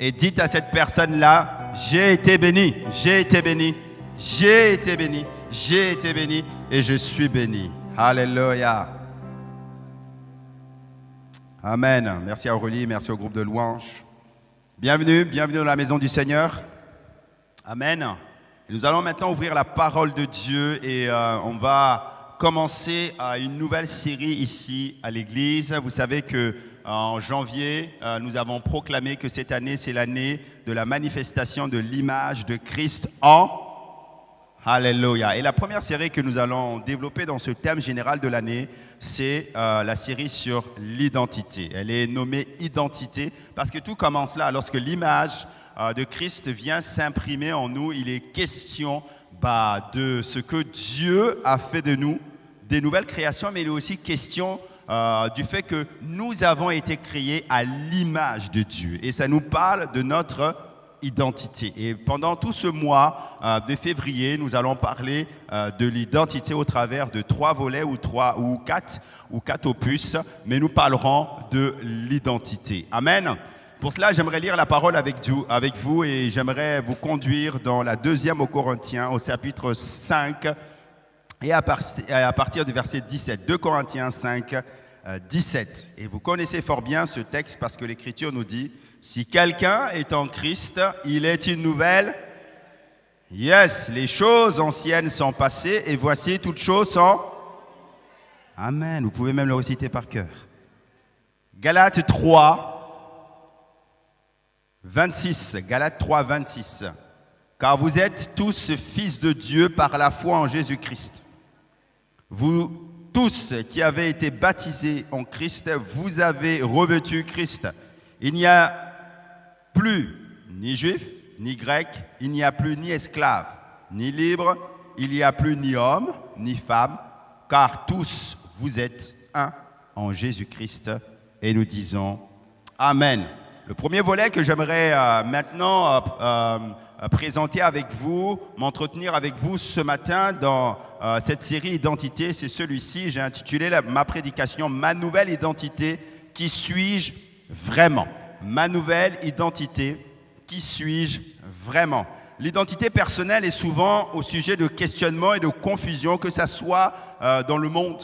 et dites à cette personne-là, j'ai été béni, j'ai été béni, j'ai été béni, j'ai été béni et je suis béni. Alléluia. Amen. Merci à Aurélie, merci au groupe de louanges. Bienvenue dans la maison du Seigneur. Amen. Nous allons maintenant ouvrir la parole de Dieu et on va commencer une nouvelle série ici à l'église. Vous savez qu'en janvier, nous avons proclamé que cette année, c'est l'année de la manifestation de l'image de Christ en Alléluia. Et la première série que nous allons développer dans ce thème général de l'année, c'est la série sur l'identité. Elle est nommée Identité parce que tout commence là. Lorsque l'image de Christ vient s'imprimer en nous, il est question de ce que Dieu a fait de nous, des nouvelles créations, mais il est aussi question du fait que nous avons été créés à l'image de Dieu. Et ça nous parle de notre identité. Et pendant tout ce mois de février, nous allons parler de l'identité au travers de 3 volets ou 4 opus, mais nous parlerons de l'identité. Amen. Pour cela, j'aimerais lire la parole avec vous et j'aimerais vous conduire dans la 2e aux Corinthiens, au chapitre 5, et à partir du verset 17. 2 Corinthiens 5, 17. Et vous connaissez fort bien ce texte parce que l'Écriture nous dit « Si quelqu'un est en Christ, il est une nouvelle. Yes, les choses anciennes sont passées et voici toutes choses sont. Amen. Vous pouvez même le réciter par cœur. Galates 3, 26. Galates 3, 26. Car vous êtes tous fils de Dieu par la foi en Jésus-Christ. Vous tous qui avez été baptisés en Christ, vous avez revêtu Christ. Il n'y a plus ni juif, ni grec, il n'y a plus ni esclave, ni libre, il n'y a plus ni homme, ni femme, car tous vous êtes un en Jésus-Christ. Et nous disons Amen. Le premier volet que j'aimerais maintenant présenter avec vous, m'entretenir avec vous ce matin dans cette série Identité, c'est celui-ci. J'ai intitulé ma prédication « Ma nouvelle identité, qui suis-je vraiment ?» Ma nouvelle identité, qui suis-je vraiment? L'identité personnelle est souvent au sujet de questionnements et de confusion, que ce soit dans le monde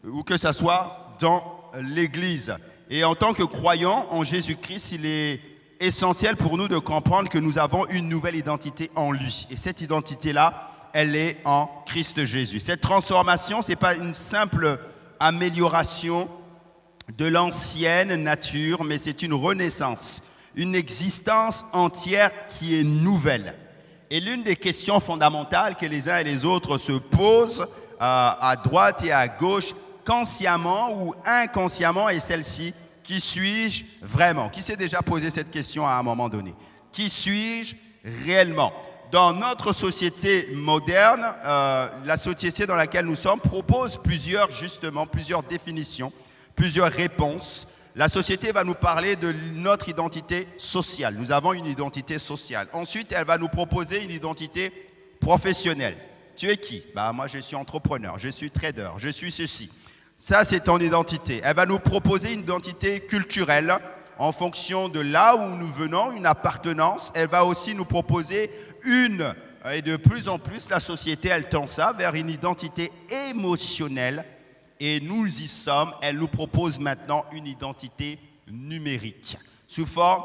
ou que ce soit dans l'Église. Et en tant que croyants en Jésus-Christ, il est essentiel pour nous de comprendre que nous avons une nouvelle identité en lui. Et cette identité-là, elle est en Christ Jésus. Cette transformation, ce n'est pas une simple amélioration de l'ancienne nature, mais c'est une renaissance, une existence entière qui est nouvelle. Et l'une des questions fondamentales que les uns et les autres se posent à droite et à gauche, consciemment ou inconsciemment, est celle-ci: qui suis-je vraiment? Qui s'est déjà posé cette question à un moment donné? Qui suis-je réellement? Dans notre société moderne, la société dans laquelle nous sommes propose plusieurs définitions, plusieurs réponses. La société va nous parler de notre identité sociale. Nous avons une identité sociale. Ensuite, elle va nous proposer une identité professionnelle. Tu es qui? Moi, je suis entrepreneur, je suis trader, je suis ceci. Ça, c'est ton identité. Elle va nous proposer une identité culturelle en fonction de là où nous venons, une appartenance. Elle va aussi nous proposer et de plus en plus, la société, elle tend ça vers une identité émotionnelle. Et nous y sommes, elle nous propose maintenant une identité numérique, sous forme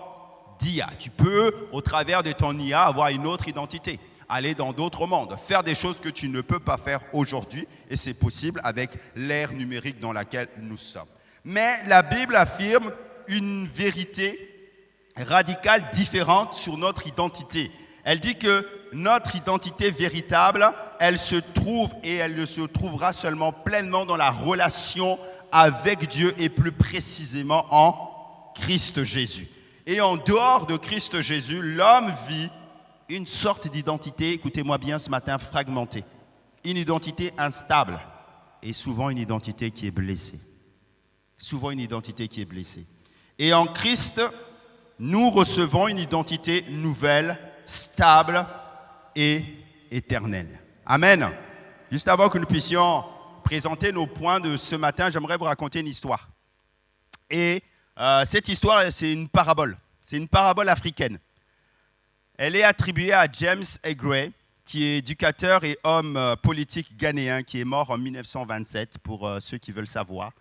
d'IA. Tu peux, au travers de ton IA, avoir une autre identité, aller dans d'autres mondes, faire des choses que tu ne peux pas faire aujourd'hui, et c'est possible avec l'ère numérique dans laquelle nous sommes. Mais la Bible affirme une vérité radicale différente sur notre identité. Elle dit que notre identité véritable, elle se trouve et elle ne se trouvera seulement pleinement dans la relation avec Dieu et plus précisément en Christ Jésus. Et en dehors de Christ Jésus, l'homme vit une sorte d'identité, écoutez-moi bien ce matin, fragmentée. Une identité instable et souvent une identité qui est blessée. Souvent une identité qui est blessée. Et en Christ, nous recevons une identité nouvelle, stable et éternelle. Amen. Juste avant que nous puissions présenter nos points de ce matin, j'aimerais vous raconter une histoire. Et cette histoire, c'est une parabole. C'est une parabole africaine. Elle est attribuée à James A. Gray, qui est éducateur et homme politique ghanéen, qui est mort en 1927, pour ceux qui veulent savoir.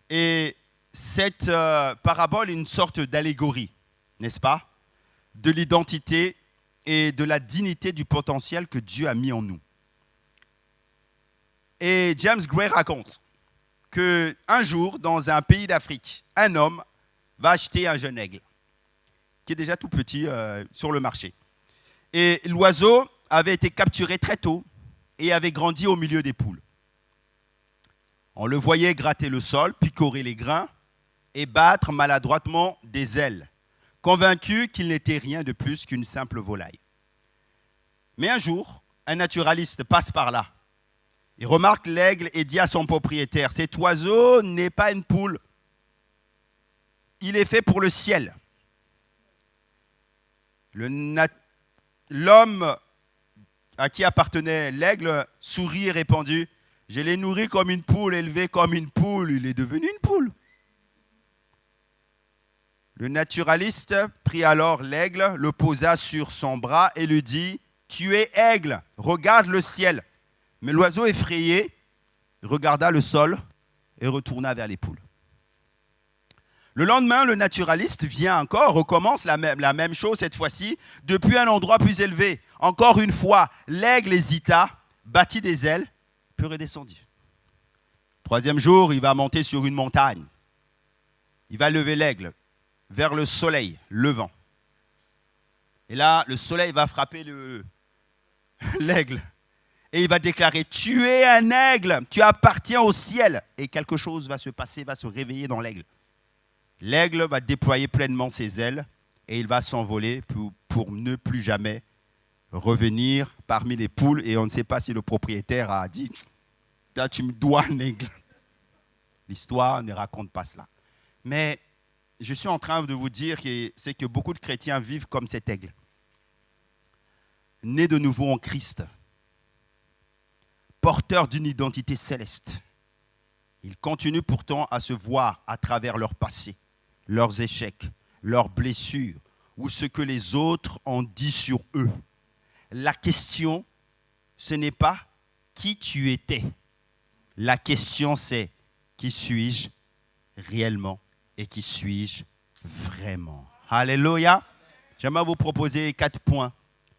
Et cette parabole est une sorte d'allégorie, n'est-ce pas, de l'identité et de la dignité du potentiel que Dieu a mis en nous. Et James Gray raconte qu'un jour, dans un pays d'Afrique, un homme va acheter un jeune aigle, qui est déjà tout petit sur le marché. Et l'oiseau avait été capturé très tôt et avait grandi au milieu des poules. On le voyait gratter le sol, picorer les grains et battre maladroitement des ailes, convaincu qu'il n'était rien de plus qu'une simple volaille. Mais un jour, un naturaliste passe par là. Il remarque l'aigle et dit à son propriétaire, « Cet oiseau n'est pas une poule, il est fait pour le ciel. » L'homme à qui appartenait l'aigle sourit et répondit, « Je l'ai nourri comme une poule, élevé comme une poule, il est devenu une poule. » Le naturaliste prit alors l'aigle, le posa sur son bras et lui dit, « Tu es aigle, regarde le ciel. » Mais l'oiseau effrayé regarda le sol et retourna vers les poules. Le lendemain, le naturaliste vient encore, recommence la même chose cette fois-ci, depuis un endroit plus élevé. Encore une fois, l'aigle hésita, battit des ailes, puis redescendit. Troisième jour, il va monter sur une montagne. Il va lever l'aigle vers le soleil levant. Et là, le soleil va frapper l'aigle. Et il va déclarer, tu es un aigle, tu appartiens au ciel. Et quelque chose va se passer, va se réveiller dans l'aigle. L'aigle va déployer pleinement ses ailes et il va s'envoler pour ne plus jamais revenir parmi les poules. Et on ne sait pas si le propriétaire a dit, tu me dois un aigle. L'histoire ne raconte pas cela. Mais je suis en train de vous dire que beaucoup de chrétiens vivent comme cet aigle. Nés de nouveau en Christ, porteurs d'une identité céleste. Ils continuent pourtant à se voir à travers leur passé, leurs échecs, leurs blessures ou ce que les autres ont dit sur eux. La question, ce n'est pas qui tu étais. La question, c'est qui suis-je réellement et qui suis-je vraiment. Alléluia. J'aimerais vous proposer 4 points.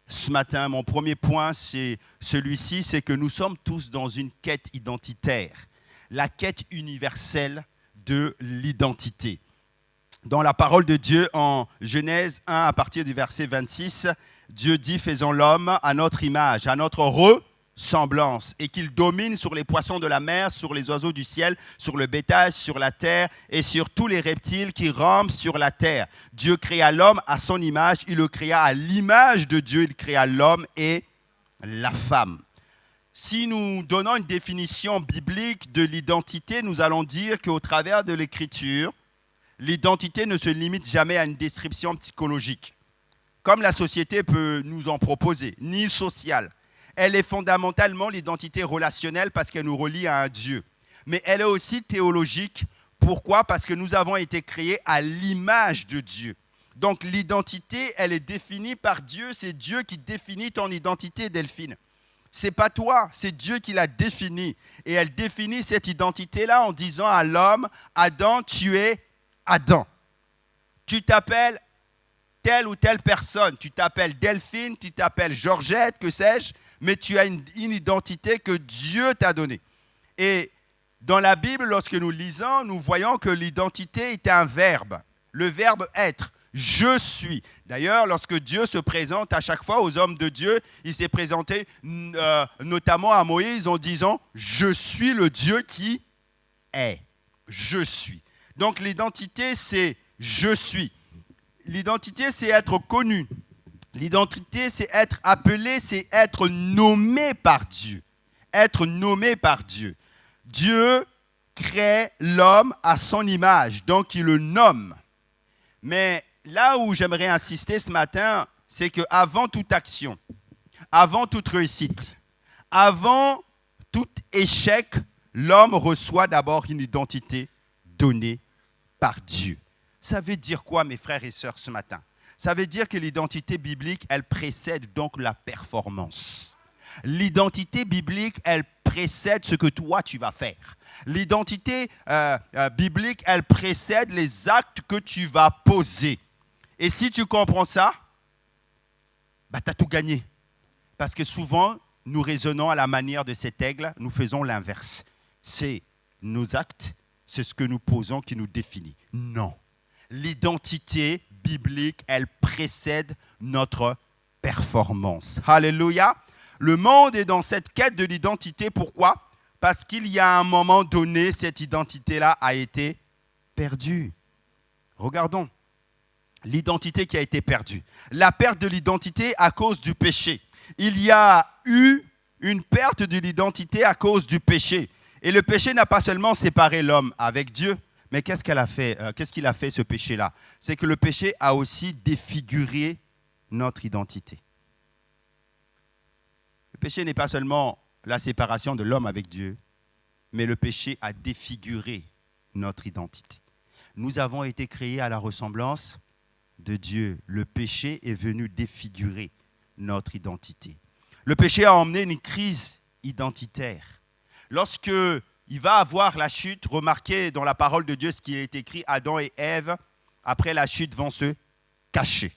Ce matin, mon premier point, c'est celui-ci, c'est que nous sommes tous dans une quête identitaire, la quête universelle de l'identité. Dans la parole de Dieu, en Genèse 1, à partir du verset 26, Dieu dit « Faisons l'homme à notre image, à notre ressemblance, et qu'il domine sur les poissons de la mer, sur les oiseaux du ciel, sur le bétail, sur la terre et sur tous les reptiles qui rampent sur la terre. » Dieu créa l'homme à son image, il le créa à l'image de Dieu, il créa l'homme et la femme. Si nous donnons une définition biblique de l'identité, nous allons dire qu'au travers de l'Écriture, l'identité ne se limite jamais à une description psychologique, comme la société peut nous en proposer, ni sociale. Elle est fondamentalement l'identité relationnelle parce qu'elle nous relie à un Dieu. Mais elle est aussi théologique. Pourquoi? Parce que nous avons été créés à l'image de Dieu. Donc l'identité, elle est définie par Dieu. C'est Dieu qui définit ton identité, Delphine. Ce n'est pas toi, c'est Dieu qui l'a définie. Et elle définit cette identité-là en disant à l'homme, Adam, tu es Adam. Tu t'appelles telle ou telle personne. Tu t'appelles Delphine, tu t'appelles Georgette, que sais-je, mais tu as une identité que Dieu t'a donnée. Et dans la Bible, lorsque nous lisons, nous voyons que l'identité est un verbe. Le verbe être. Je suis. D'ailleurs, lorsque Dieu se présente à chaque fois aux hommes de Dieu, il s'est présenté notamment à Moïse en disant « Je suis le Dieu qui est. Je suis. » Donc l'identité, c'est « je suis ». L'identité, c'est être connu. L'identité, c'est être appelé, c'est être nommé par Dieu. Être nommé par Dieu. Dieu crée l'homme à son image, donc il le nomme. Mais là où j'aimerais insister ce matin, c'est qu'avant toute action, avant toute réussite, avant tout échec, l'homme reçoit d'abord une identité donnée par Dieu. Ça veut dire quoi, mes frères et sœurs, ce matin? Ça veut dire que l'identité biblique, elle précède donc la performance. L'identité biblique, elle précède ce que toi, tu vas faire. L'identité biblique, elle précède les actes que tu vas poser. Et si tu comprends ça, tu as tout gagné. Parce que souvent, nous raisonnons à la manière de cet aigle, nous faisons l'inverse. C'est nos actes, c'est ce que nous posons qui nous définit. Non. L'identité biblique, elle précède notre performance. Alléluia. Le monde est dans cette quête de l'identité. Pourquoi? Parce qu'il y a un moment donné, cette identité-là a été perdue. Regardons l'identité qui a été perdue. La perte de l'identité à cause du péché. Il y a eu une perte de l'identité à cause du péché. Et le péché n'a pas seulement séparé l'homme avec Dieu, mais qu'est-ce qu'il a fait ce péché-là? C'est que le péché a aussi défiguré notre identité. Le péché n'est pas seulement la séparation de l'homme avec Dieu, mais le péché a défiguré notre identité. Nous avons été créés à la ressemblance de Dieu. Le péché est venu défigurer notre identité. Le péché a emmené une crise identitaire. Lorsque il va avoir la chute, remarquez dans la parole de Dieu ce qui est écrit, Adam et Ève, après la chute, vont se cacher.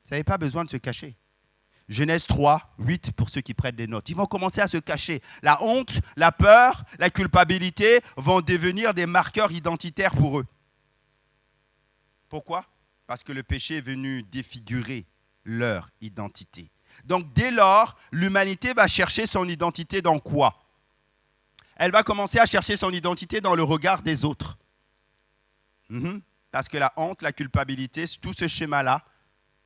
Vous n'avez pas besoin de se cacher. Genèse 3, 8, pour ceux qui prennent des notes. Ils vont commencer à se cacher. La honte, la peur, la culpabilité vont devenir des marqueurs identitaires pour eux. Pourquoi? Parce que le péché est venu défigurer leur identité. Donc dès lors, l'humanité va chercher son identité dans quoi? Elle va commencer à chercher son identité dans le regard des autres. Parce que la honte, la culpabilité, tout ce schéma-là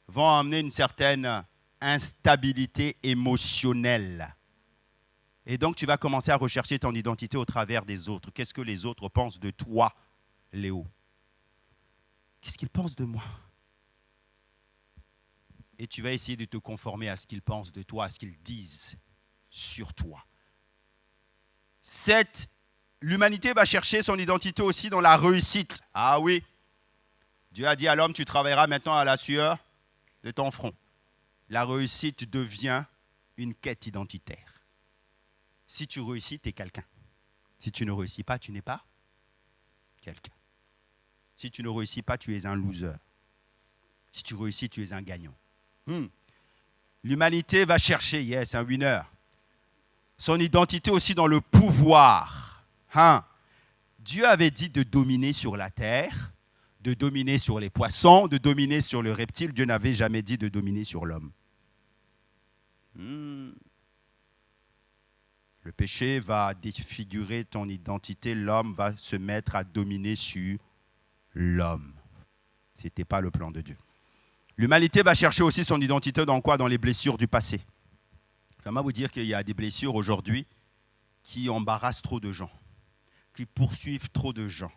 vont amener une certaine instabilité émotionnelle. Et donc, tu vas commencer à rechercher ton identité au travers des autres. Qu'est-ce que les autres pensent de toi, Léo? Qu'est-ce qu'ils pensent de moi? Et tu vas essayer de te conformer à ce qu'ils pensent de toi, à ce qu'ils disent sur toi. L'humanité va chercher son identité aussi dans la réussite. Ah oui, Dieu a dit à l'homme, tu travailleras maintenant à la sueur de ton front. La réussite devient une quête identitaire. Si tu réussis, tu es quelqu'un. Si tu ne réussis pas, tu n'es pas quelqu'un. Si tu ne réussis pas, tu es un loser. Si tu réussis, tu es un gagnant. L'humanité va chercher, un winner. Son identité aussi dans le pouvoir. Dieu avait dit de dominer sur la terre, de dominer sur les poissons, de dominer sur le reptile. Dieu n'avait jamais dit de dominer sur l'homme. Le péché va défigurer ton identité. L'homme va se mettre à dominer sur l'homme. Ce n'était pas le plan de Dieu. L'humanité va chercher aussi son identité dans quoi? Dans les blessures du passé. J'aimerais vous dire qu'il y a des blessures aujourd'hui qui embarrassent trop de gens, qui poursuivent trop de gens.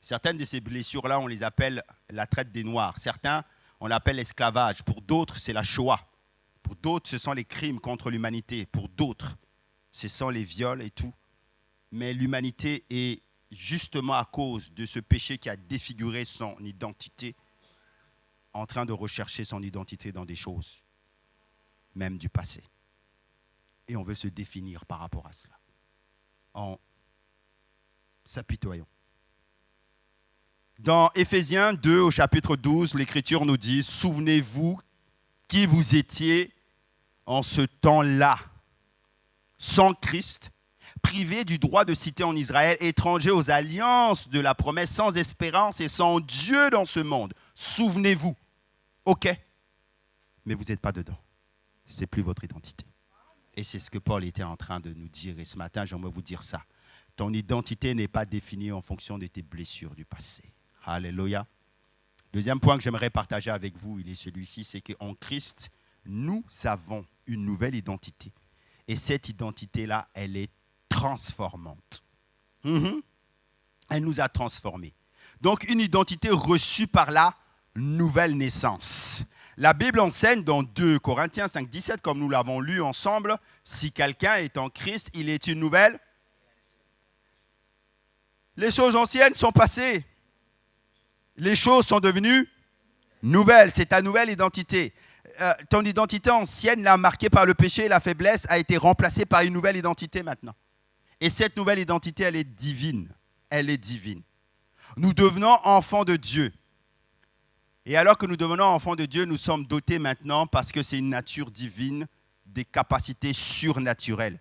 Certaines de ces blessures-là, on les appelle la traite des Noirs. Certains, on l'appelle l'esclavage. Pour d'autres, c'est la Shoah. Pour d'autres, ce sont les crimes contre l'humanité. Pour d'autres, ce sont les viols et tout. Mais l'humanité est justement à cause de ce péché qui a défiguré son identité, en train de rechercher son identité dans des choses, même du passé. Et on veut se définir par rapport à cela, en s'apitoyant. Dans Éphésiens 2, au chapitre 12, l'Écriture nous dit « Souvenez-vous qui vous étiez en ce temps-là, sans Christ, privés du droit de cité en Israël, étrangers aux alliances de la promesse, sans espérance et sans Dieu dans ce monde. Souvenez-vous. » Ok, mais vous n'êtes pas dedans. Ce n'est plus votre identité. Et c'est ce que Paul était en train de nous dire. Et ce matin, j'aimerais vous dire ça. Ton identité n'est pas définie en fonction de tes blessures du passé. Alléluia. Deuxième point que j'aimerais partager avec vous, il est celui-ci, c'est qu'en Christ, nous avons une nouvelle identité. Et cette identité-là, elle est transformante. Elle nous a transformés. Donc, une identité reçue par la nouvelle naissance. La Bible enseigne dans 2 Corinthiens 5, 17, comme nous l'avons lu ensemble, si quelqu'un est en Christ, il est une nouvelle. Les choses anciennes sont passées. Les choses sont devenues nouvelles. C'est ta nouvelle identité. Ton identité ancienne, là, marquée par le péché et la faiblesse, a été remplacée par une nouvelle identité maintenant. Et cette nouvelle identité, elle est divine. Elle est divine. Nous devenons enfants de Dieu. Et alors que nous devenons enfants de Dieu, nous sommes dotés maintenant, parce que c'est une nature divine, des capacités surnaturelles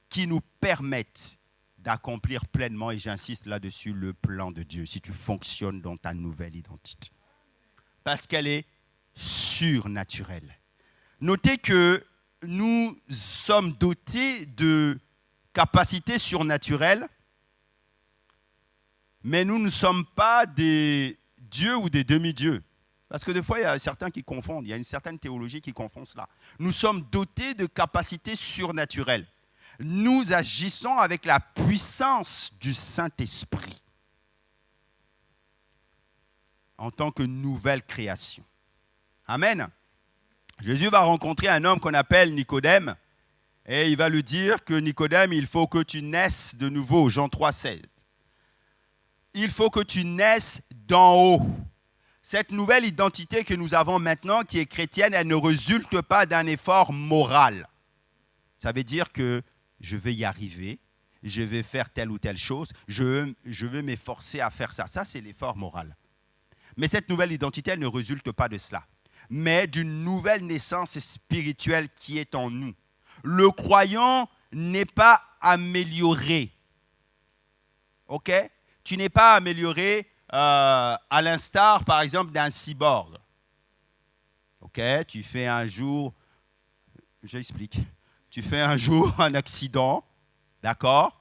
qui nous permettent d'accomplir pleinement, et j'insiste là-dessus, le plan de Dieu, si tu fonctionnes dans ta nouvelle identité. Parce qu'elle est surnaturelle. Notez que nous sommes dotés de capacités surnaturelles, mais nous ne sommes pas des dieux ou des demi-dieux. Parce que des fois, il y a certains qui confondent. Il y a une certaine théologie qui confond cela. Nous sommes dotés de capacités surnaturelles. Nous agissons avec la puissance du Saint-Esprit en tant que nouvelle création. Amen. Jésus va rencontrer un homme qu'on appelle Nicodème et il va lui dire que Nicodème, il faut que tu naisses de nouveau. Jean 3, 16. Il faut que tu naisses d'en haut. Cette nouvelle identité que nous avons maintenant, qui est chrétienne, elle ne résulte pas d'un effort moral. Ça veut dire que je vais y arriver, je vais faire telle ou telle chose, je vais m'efforcer à faire ça. Ça, c'est l'effort moral. Mais cette nouvelle identité, elle ne résulte pas de cela, mais d'une nouvelle naissance spirituelle qui est en nous. Le croyant n'est pas amélioré. OK? Tu n'es pas amélioré à l'instar, par exemple, d'un cyborg. OK? Tu fais un jour, j'explique. Tu fais un jour un accident, d'accord?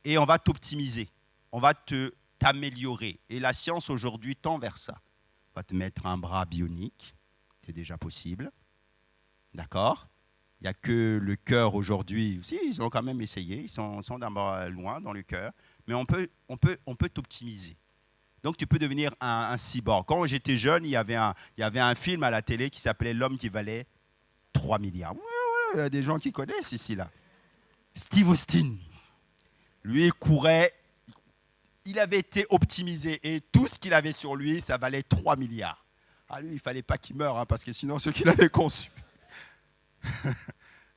Et on va t'optimiser. On va t'améliorer. Et la science aujourd'hui tend vers ça. On va te mettre un bras bionique. C'est déjà possible. D'accord? Il n'y a que le cœur aujourd'hui. Si, ils ont quand même essayé. Ils sont d'abord loin dans le cœur. Mais on peut t'optimiser. Donc, tu peux devenir un cyborg. Quand j'étais jeune, il y avait un film à la télé qui s'appelait L'homme qui valait 3 milliards. Il y a des gens qui connaissent ici, là. Steve Austin. Lui, il courait. Il avait été optimisé. Et tout ce qu'il avait sur lui, ça valait 3 milliards. Ah, lui, il ne fallait pas qu'il meure, hein, parce que sinon, ceux qui l'avaient conçu.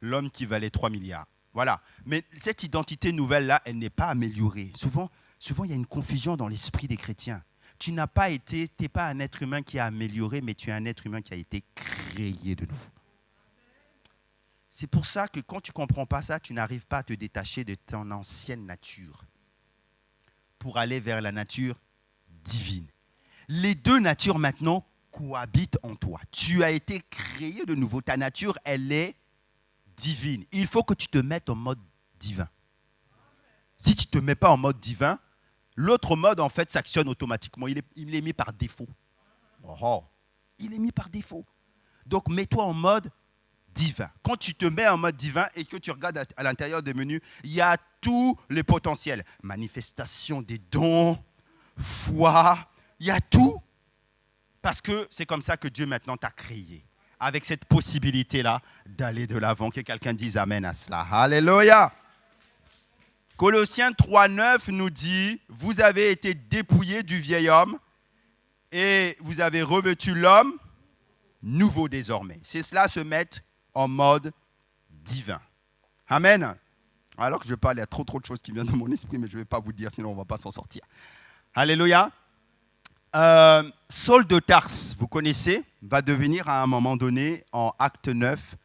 L'homme qui valait 3 milliards. Voilà. Mais cette identité nouvelle-là, elle n'est pas améliorée. Souvent, il y a une confusion dans l'esprit des chrétiens. Tu n'es pas un être humain qui a amélioré, mais tu es un être humain qui a été créé de nouveau. C'est pour ça que quand tu ne comprends pas ça, tu n'arrives pas à te détacher de ton ancienne nature pour aller vers la nature divine. Les deux natures maintenant cohabitent en toi. Tu as été créé de nouveau. Ta nature, elle est divine. Il faut que tu te mettes en mode divin. Si tu ne te mets pas en mode divin, l'autre mode, en fait, s'actionne automatiquement. Il est mis par défaut. Oh, il est mis par défaut. Donc, mets-toi en mode divin. Quand tu te mets en mode divin et que tu regardes à l'intérieur des menus, il y a tous les potentiels. Manifestation des dons, foi, il y a tout. Parce que c'est comme ça que Dieu maintenant t'a créé. Avec cette possibilité-là d'aller de l'avant. Que quelqu'un dise amen à cela. Alléluia. Colossiens 3,9 nous dit, vous avez été dépouillés du vieil homme et vous avez revêtu l'homme nouveau désormais. C'est cela, se mettre en mode divin. Amen. Alors que je parle, il y a trop de choses qui viennent de mon esprit, mais je ne vais pas vous dire, sinon on ne va pas s'en sortir. Alléluia. Saul de Tarse, vous connaissez, va devenir à un moment donné, en acte 9,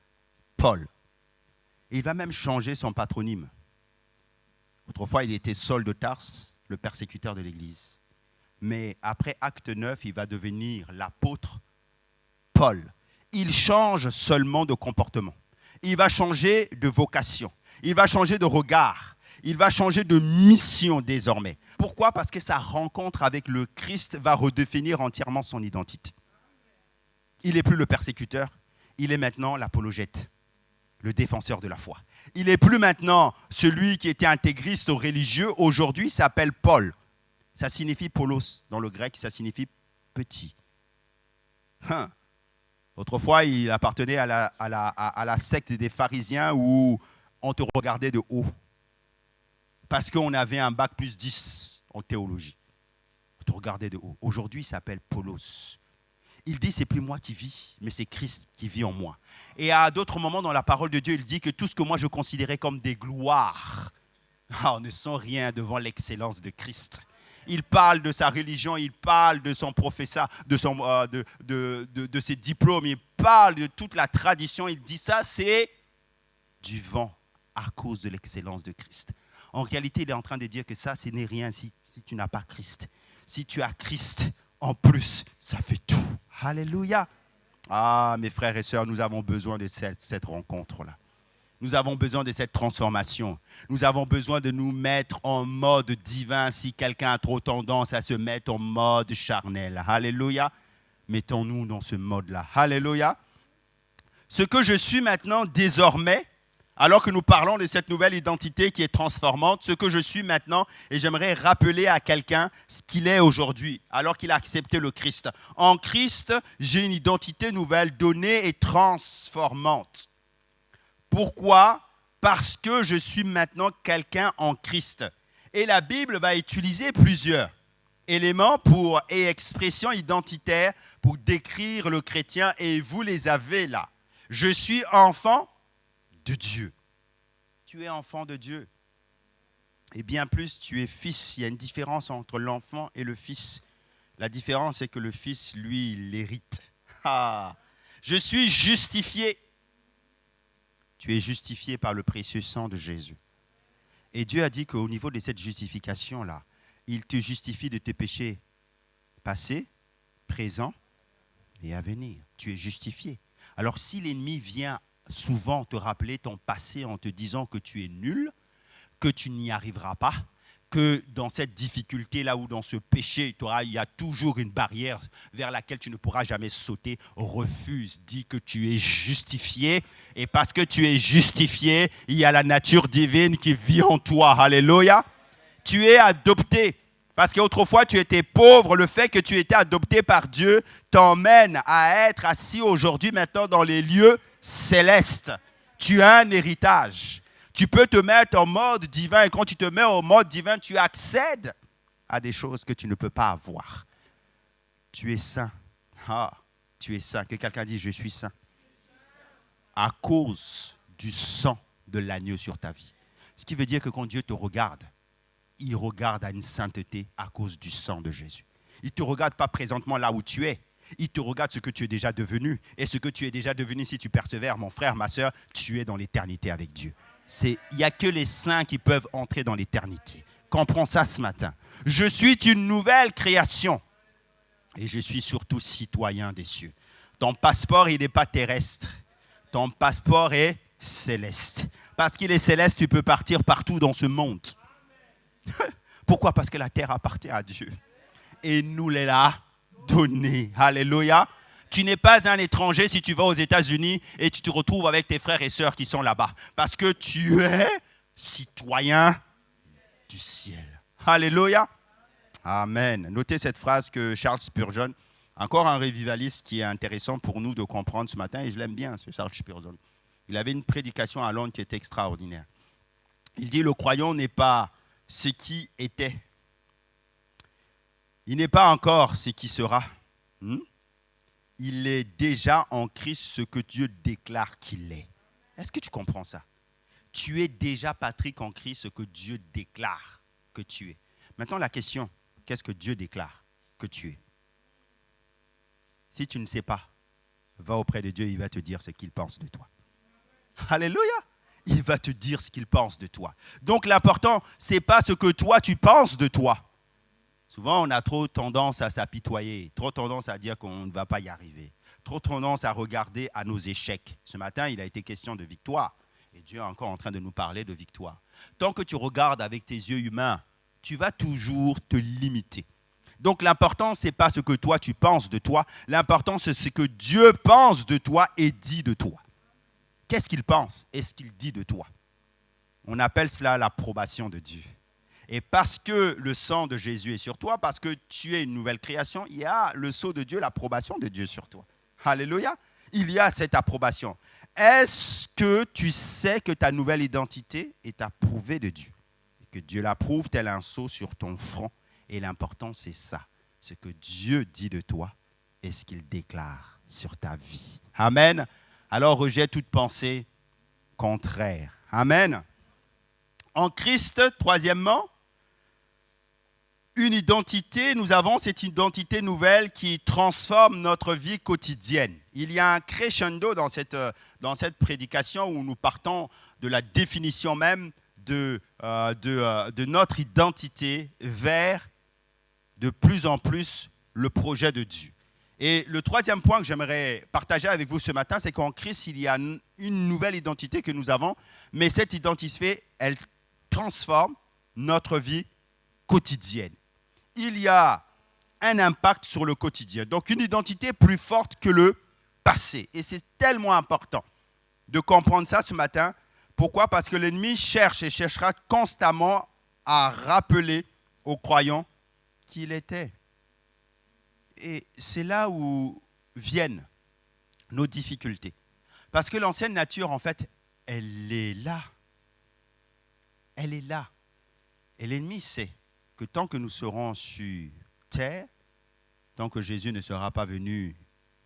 Paul. Et il va même changer son patronyme. Autrefois, il était Saul de Tarse, le persécuteur de l'Église. Mais après acte 9, il va devenir l'apôtre Paul. Il change seulement de comportement. Il va changer de vocation. Il va changer de regard. Il va changer de mission désormais. Pourquoi? Parce que sa rencontre avec le Christ va redéfinir entièrement son identité. Il n'est plus le persécuteur, il est maintenant l'apologète, le défenseur de la foi. Il n'est plus maintenant celui qui était intégriste ou religieux. Aujourd'hui, il s'appelle Paul. Ça signifie Paulos dans le grec, ça signifie petit. Autrefois, il appartenait à la secte des pharisiens où on te regardait de haut. Parce qu'on avait un bac plus 10 en théologie. te regardait de haut. Aujourd'hui, il s'appelle Paulos. Il dit, c'est plus moi qui vis, mais c'est Christ qui vit en moi. Et à d'autres moments dans la parole de Dieu, il dit que tout ce que moi je considérais comme des gloires, ne sont rien devant l'excellence de Christ. Il parle de sa religion, il parle de son professeur, de ses diplômes, il parle de toute la tradition. Il dit ça, c'est du vent à cause de l'excellence de Christ. En réalité, il est en train de dire que ça, ce n'est rien si tu n'as pas Christ. Si tu as Christ, en plus, ça fait tout. Alléluia. Ah, mes frères et sœurs, nous avons besoin de cette rencontre-là. Nous avons besoin de cette transformation. Nous avons besoin de nous mettre en mode divin si quelqu'un a trop tendance à se mettre en mode charnel. Alléluia. Mettons-nous dans ce mode-là. Alléluia. Ce que je suis maintenant désormais, alors que nous parlons de cette nouvelle identité qui est transformante, ce que je suis maintenant, et j'aimerais rappeler à quelqu'un ce qu'il est aujourd'hui, alors qu'il a accepté le Christ. En Christ, j'ai une identité nouvelle, donnée et transformante. Pourquoi? Parce que je suis maintenant quelqu'un en Christ. Et la Bible va utiliser plusieurs éléments et expressions identitaires pour décrire le chrétien, et vous les avez là. Je suis enfant de Dieu. Tu es enfant de Dieu. Et bien plus, tu es fils. Il y a une différence entre l'enfant et le fils. La différence, c'est que le fils, lui, il hérite. Je suis justifié. Tu es justifié par le précieux sang de Jésus. Et Dieu a dit qu'au niveau de cette justification-là, il te justifie de tes péchés passés, présents et à venir. Tu es justifié. Alors si l'ennemi vient souvent te rappeler ton passé en te disant que tu es nul, que tu n'y arriveras pas, que dans cette difficulté-là ou dans ce péché, il y a toujours une barrière vers laquelle tu ne pourras jamais sauter. Refuse, dis que tu es justifié. Et parce que tu es justifié, il y a la nature divine qui vit en toi. Alléluia. Tu es adopté. Parce qu'autrefois, tu étais pauvre. Le fait que tu étais adopté par Dieu t'emmène à être assis aujourd'hui, maintenant, dans les lieux célestes. Tu as un héritage. Tu peux te mettre en mode divin, et quand tu te mets en mode divin, tu accèdes à des choses que tu ne peux pas avoir. Tu es saint. Tu es saint. Que quelqu'un dise, je suis saint. À cause du sang de l'agneau sur ta vie. Ce qui veut dire que quand Dieu te regarde, il regarde à une sainteté à cause du sang de Jésus. Il ne te regarde pas présentement là où tu es. Il te regarde ce que tu es déjà devenu. Et ce que tu es déjà devenu, si tu persévères, mon frère, ma soeur, tu es dans l'éternité avec Dieu. Il n'y a que les saints qui peuvent entrer dans l'éternité. Comprends ça ce matin. Je suis une nouvelle création. Et je suis surtout citoyen des cieux. Ton passeport, il n'est pas terrestre. Ton passeport est céleste. Parce qu'il est céleste, tu peux partir partout dans ce monde. Pourquoi? Parce que la terre appartient à Dieu. Et nous l'a donné. Alléluia. Tu n'es pas un étranger si tu vas aux États-Unis et tu te retrouves avec tes frères et sœurs qui sont là-bas. Parce que tu es citoyen du ciel. Alléluia. Amen. Notez cette phrase que Charles Spurgeon, encore un revivaliste qui est intéressant pour nous de comprendre ce matin, et je l'aime bien, ce Charles Spurgeon. Il avait une prédication à Londres qui était extraordinaire. Il dit, le croyant n'est pas ce qui était. Il n'est pas encore ce qui sera. Il est déjà en Christ ce que Dieu déclare qu'il est. Est-ce que tu comprends ça? Tu es déjà, Patrick, en Christ ce que Dieu déclare que tu es. Maintenant, la question, qu'est-ce que Dieu déclare que tu es? Si tu ne sais pas, va auprès de Dieu, il va te dire ce qu'il pense de toi. Alléluia! Il va te dire ce qu'il pense de toi. Donc l'important, ce n'est pas ce que toi tu penses de toi. Souvent, on a trop tendance à s'apitoyer, trop tendance à dire qu'on ne va pas y arriver, trop tendance à regarder à nos échecs. Ce matin, il a été question de victoire. Et Dieu est encore en train de nous parler de victoire. Tant que tu regardes avec tes yeux humains, tu vas toujours te limiter. Donc l'important, ce n'est pas ce que toi tu penses de toi. L'important, c'est ce que Dieu pense de toi et dit de toi. Qu'est-ce qu'il pense et ce qu'il dit de toi? On appelle cela l'approbation de Dieu. Et parce que le sang de Jésus est sur toi, parce que tu es une nouvelle création, il y a le sceau de Dieu, l'approbation de Dieu sur toi. Alléluia. Il y a cette approbation. Est-ce que tu sais que ta nouvelle identité est approuvée de Dieu? Et que Dieu l'approuve tel un sceau sur ton front. Et l'important, c'est ça. ce que Dieu dit de toi et ce qu'il déclare sur ta vie. Amen. Alors rejette toute pensée contraire. Amen. En Christ, troisièmement, une identité, nous avons cette identité nouvelle qui transforme notre vie quotidienne. Il y a un crescendo dans cette prédication où nous partons de la définition même de notre identité vers de plus en plus le projet de Dieu. Et le troisième point que j'aimerais partager avec vous ce matin, c'est qu'en Christ, il y a une nouvelle identité que nous avons, mais cette identité, elle transforme notre vie quotidienne. Il y a un impact sur le quotidien. Donc une identité plus forte que le passé. Et c'est tellement important de comprendre ça ce matin. Pourquoi? Parce que l'ennemi cherche et cherchera constamment à rappeler aux croyants qui il était. Et c'est là où viennent nos difficultés. Parce que l'ancienne nature, en fait, elle est là. Elle est là. Et l'ennemi sait que tant que nous serons sur terre, tant que Jésus ne sera pas venu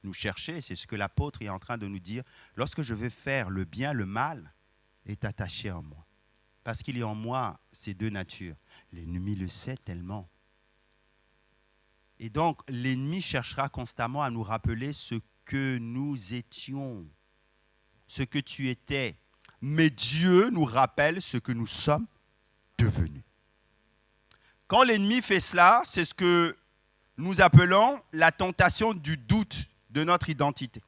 nous chercher, c'est ce que l'apôtre est en train de nous dire, lorsque je vais faire le bien, le mal est attaché en moi. Parce qu'il y a en moi ces deux natures. L'ennemi le sait tellement. Et donc, l'ennemi cherchera constamment à nous rappeler ce que nous étions, ce que tu étais. Mais Dieu nous rappelle ce que nous sommes devenus. Quand l'ennemi fait cela, c'est ce que nous appelons la tentation du doute de notre identité.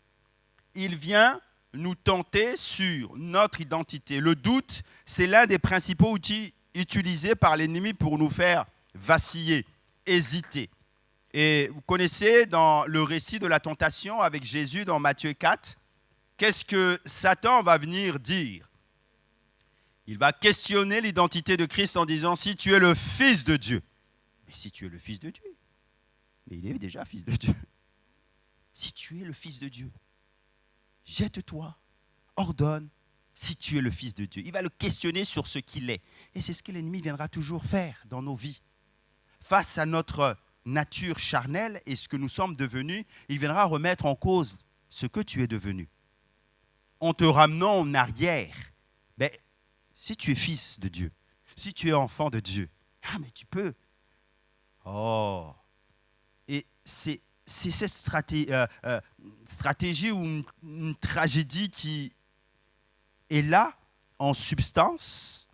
Il vient nous tenter sur notre identité. Le doute, c'est l'un des principaux outils utilisés par l'ennemi pour nous faire vaciller, hésiter. Et vous connaissez dans le récit de la tentation avec Jésus dans Matthieu 4, qu'est-ce que Satan va venir dire? Il va questionner l'identité de Christ en disant, si tu es le Fils de Dieu. Mais si tu es le Fils de Dieu, mais il est déjà Fils de Dieu. Si tu es le Fils de Dieu, jette-toi, ordonne, si tu es le Fils de Dieu. Il va le questionner sur ce qu'il est. Et c'est ce que l'ennemi viendra toujours faire dans nos vies. Face à notre nature charnelle et ce que nous sommes devenus, il viendra remettre en cause ce que tu es devenu. En te ramenant en arrière. Ben, si tu es fils de Dieu, si tu es enfant de Dieu, mais tu peux. Oh. Et c'est cette stratégie ou une tragédie qui est là en substance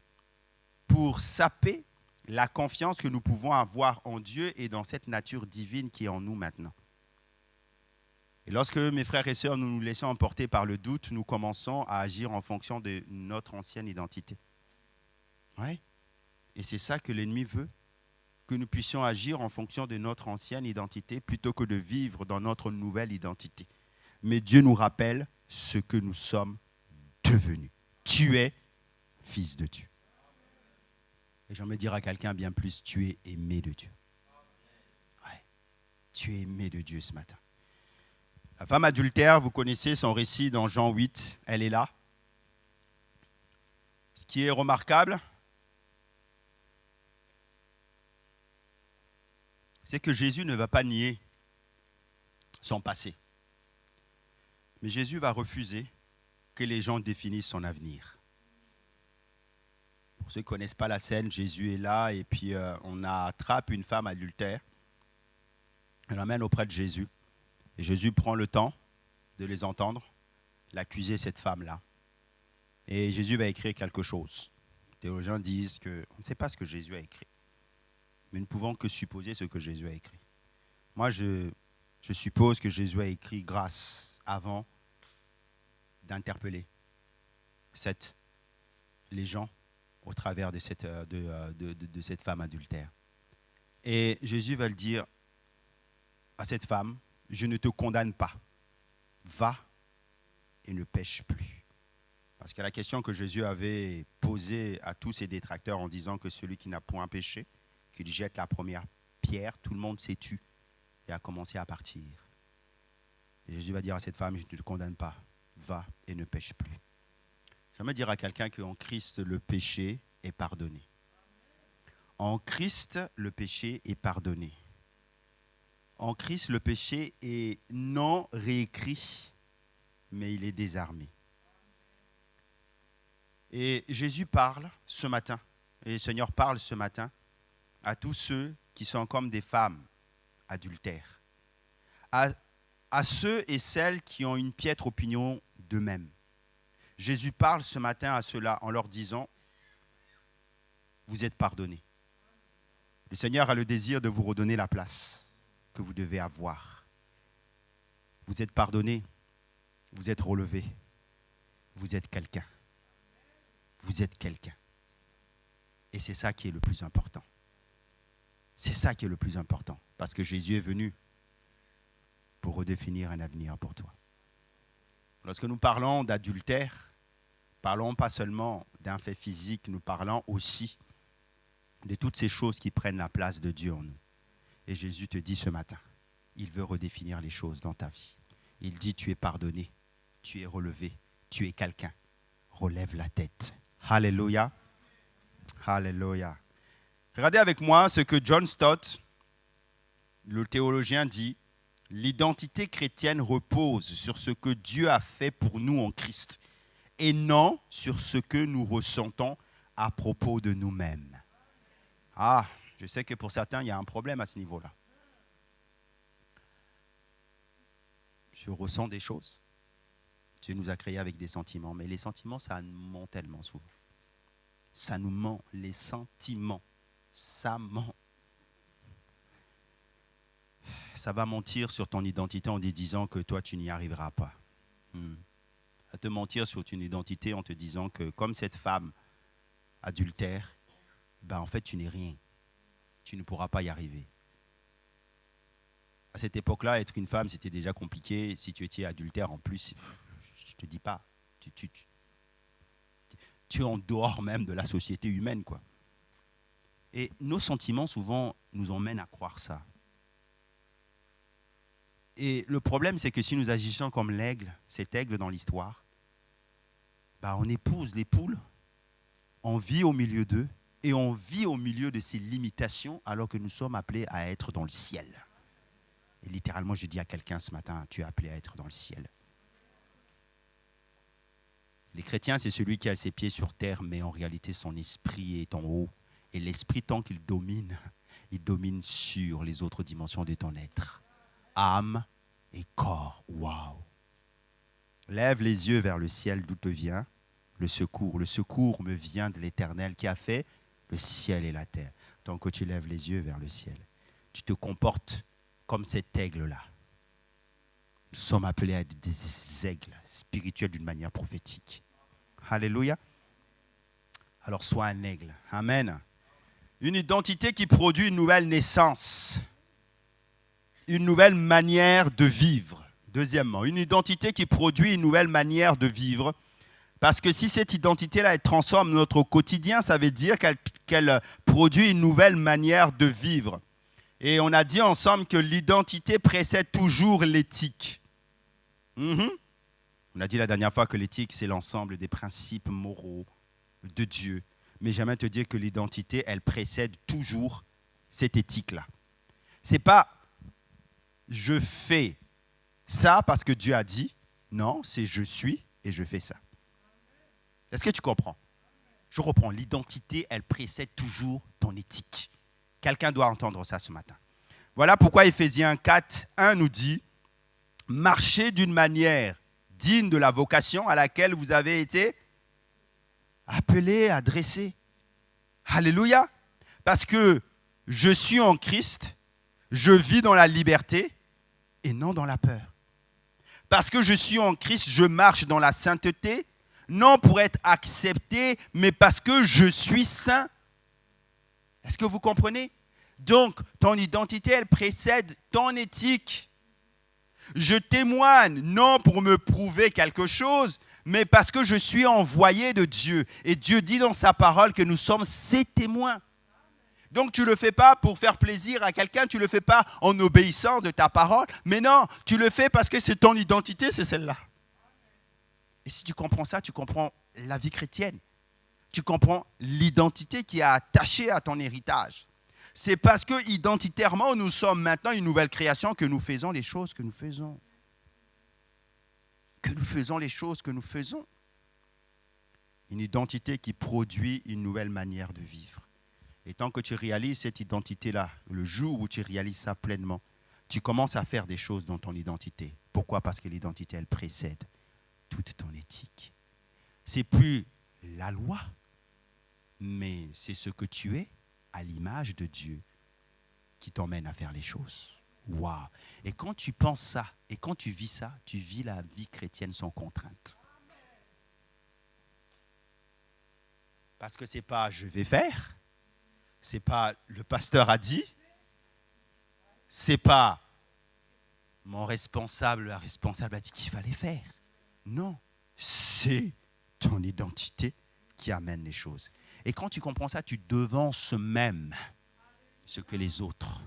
pour saper la confiance que nous pouvons avoir en Dieu et dans cette nature divine qui est en nous maintenant. Et lorsque mes frères et sœurs, nous nous laissons emporter par le doute, nous commençons à agir en fonction de notre ancienne identité. Ouais. Et c'est ça que l'ennemi veut, que nous puissions agir en fonction de notre ancienne identité plutôt que de vivre dans notre nouvelle identité. Mais Dieu nous rappelle ce que nous sommes devenus. Tu es fils de Dieu. Et j'aimerais dire à quelqu'un bien plus, tu es aimé de Dieu. Ouais. Tu es aimé de Dieu ce matin. La femme adultère, vous connaissez son récit dans Jean 8, elle est là. Ce qui est remarquable, c'est que Jésus ne va pas nier son passé. Mais Jésus va refuser que les gens définissent son avenir. Pour ceux qui ne connaissent pas la scène, Jésus est là et puis on attrape une femme adultère. On l'emmène auprès de Jésus. Et Jésus prend le temps de les entendre, l'accuser cette femme-là. Et Jésus va écrire quelque chose. Les théologiens disent qu'on ne sait pas ce que Jésus a écrit. Mais nous ne pouvons que supposer ce que Jésus a écrit. Moi, je suppose que Jésus a écrit grâce avant d'interpeller les gens au travers de cette femme adultère. Et Jésus va le dire à cette femme, je ne te condamne pas. Va et ne pêche plus. Parce que la question que Jésus avait posée à tous ses détracteurs en disant que celui qui n'a point péché, qu'il jette la première pierre, tout le monde s'est tu et a commencé à partir. Et Jésus va dire à cette femme, je ne te condamne pas. Va et ne pêche plus. J'aimerais dire à quelqu'un qu'en Christ, le péché est pardonné. En Christ, le péché est pardonné. En Christ, le péché est non réécrit, mais il est désarmé. Et Jésus parle ce matin, et le Seigneur parle ce matin à tous ceux qui sont comme des femmes adultères, à ceux et celles qui ont une piètre opinion d'eux-mêmes. Jésus parle ce matin à ceux-là en leur disant, vous êtes pardonnés. Le Seigneur a le désir de vous redonner la place que vous devez avoir. Vous êtes pardonnés, vous êtes relevés, vous êtes quelqu'un. Vous êtes quelqu'un. Et c'est ça qui est le plus important. C'est ça qui est le plus important. Parce que Jésus est venu pour redéfinir un avenir pour toi. Lorsque nous parlons d'adultère, parlons pas seulement d'un fait physique, nous parlons aussi de toutes ces choses qui prennent la place de Dieu en nous. Et Jésus te dit ce matin, il veut redéfinir les choses dans ta vie. Il dit, tu es pardonné, tu es relevé, tu es quelqu'un. Relève la tête. Alléluia. Alléluia. Regardez avec moi ce que John Stott, le théologien, dit. L'identité chrétienne repose sur ce que Dieu a fait pour nous en Christ et non sur ce que nous ressentons à propos de nous-mêmes. Ah, je sais que pour certains, il y a un problème à ce niveau-là. Je ressens des choses. Dieu nous a créés avec des sentiments, mais les sentiments, ça nous ment tellement souvent. Ça nous ment, les sentiments, ça ment. Ça va mentir sur ton identité en te disant que toi, tu n'y arriveras pas. Ça va te mentir sur ton identité en te disant que comme cette femme adultère, en fait, tu n'es rien. Tu ne pourras pas y arriver. À cette époque-là, être une femme, c'était déjà compliqué. Si tu étais adultère en plus, je ne te dis pas. Tu es en dehors même de la société humaine, quoi. Et nos sentiments, souvent, nous emmènent à croire ça. Et le problème, c'est que si nous agissons comme l'aigle, cet aigle dans l'histoire, on épouse les poules, on vit au milieu d'eux, et on vit au milieu de ces limitations, alors que nous sommes appelés à être dans le ciel. Et littéralement, je dis à quelqu'un ce matin, tu es appelé à être dans le ciel. Les chrétiens, c'est celui qui a ses pieds sur terre, mais en réalité, son esprit est en haut. Et l'esprit, tant qu'il domine, il domine sur les autres dimensions de ton être. Âme et corps. Waouh! Lève les yeux vers le ciel d'où te vient le secours. Le secours me vient de l'Éternel qui a fait le ciel et la terre. Tant que tu lèves les yeux vers le ciel, tu te comportes comme cet aigle-là. Nous sommes appelés à être des aigles spirituels d'une manière prophétique. Alléluia. Alors sois un aigle. Amen. Une identité qui produit une nouvelle naissance. Une nouvelle manière de vivre. Deuxièmement, une identité qui produit une nouvelle manière de vivre. Parce que si cette identité-là, elle transforme notre quotidien, ça veut dire qu'elle produit une nouvelle manière de vivre. Et on a dit ensemble que l'identité précède toujours l'éthique. On a dit la dernière fois que l'éthique, c'est l'ensemble des principes moraux de Dieu. Mais j'aimerais te dire que l'identité, elle précède toujours cette éthique-là. Ce n'est pas « je fais ça parce que Dieu a dit ». Non, c'est « je suis et je fais ça ». Est-ce que tu comprends? Je reprends. L'identité, elle précède toujours ton éthique. Quelqu'un doit entendre ça ce matin. Voilà pourquoi Éphésiens 4, 1 nous dit « Marchez d'une manière digne de la vocation à laquelle vous avez été appelés, adressés. » Alléluia. Parce que je suis en Christ, je vis dans la liberté et non dans la peur. Parce que je suis en Christ, je marche dans la sainteté, non pour être accepté, mais parce que je suis saint. Est-ce que vous comprenez? Donc, ton identité, elle précède ton éthique. Je témoigne, non pour me prouver quelque chose, mais parce que je suis envoyé de Dieu. Et Dieu dit dans sa parole que nous sommes ses témoins. Donc, tu ne le fais pas pour faire plaisir à quelqu'un, tu ne le fais pas en obéissant de ta parole, mais non, tu le fais parce que c'est ton identité, c'est celle-là. Et si tu comprends ça, tu comprends la vie chrétienne. Tu comprends l'identité qui est attachée à ton héritage. C'est parce que identitairement, nous sommes maintenant une nouvelle création que nous faisons les choses que nous faisons. Que nous faisons les choses que nous faisons. Une identité qui produit une nouvelle manière de vivre. Et tant que tu réalises cette identité-là, le jour où tu réalises ça pleinement, tu commences à faire des choses dans ton identité. Pourquoi? Parce que l'identité, elle précède toute ton éthique. C'est plus la loi, mais c'est ce que tu es à l'image de Dieu qui t'emmène à faire les choses. Waouh! Et quand tu penses ça, et quand tu vis ça, tu vis la vie chrétienne sans contrainte. Parce que ce n'est pas « je vais faire », ce n'est pas « le pasteur a dit », ce n'est pas « mon responsable, la responsable a dit qu'il fallait faire ». Non, c'est ton identité qui amène les choses. Et quand tu comprends ça, tu devances même ce que les autres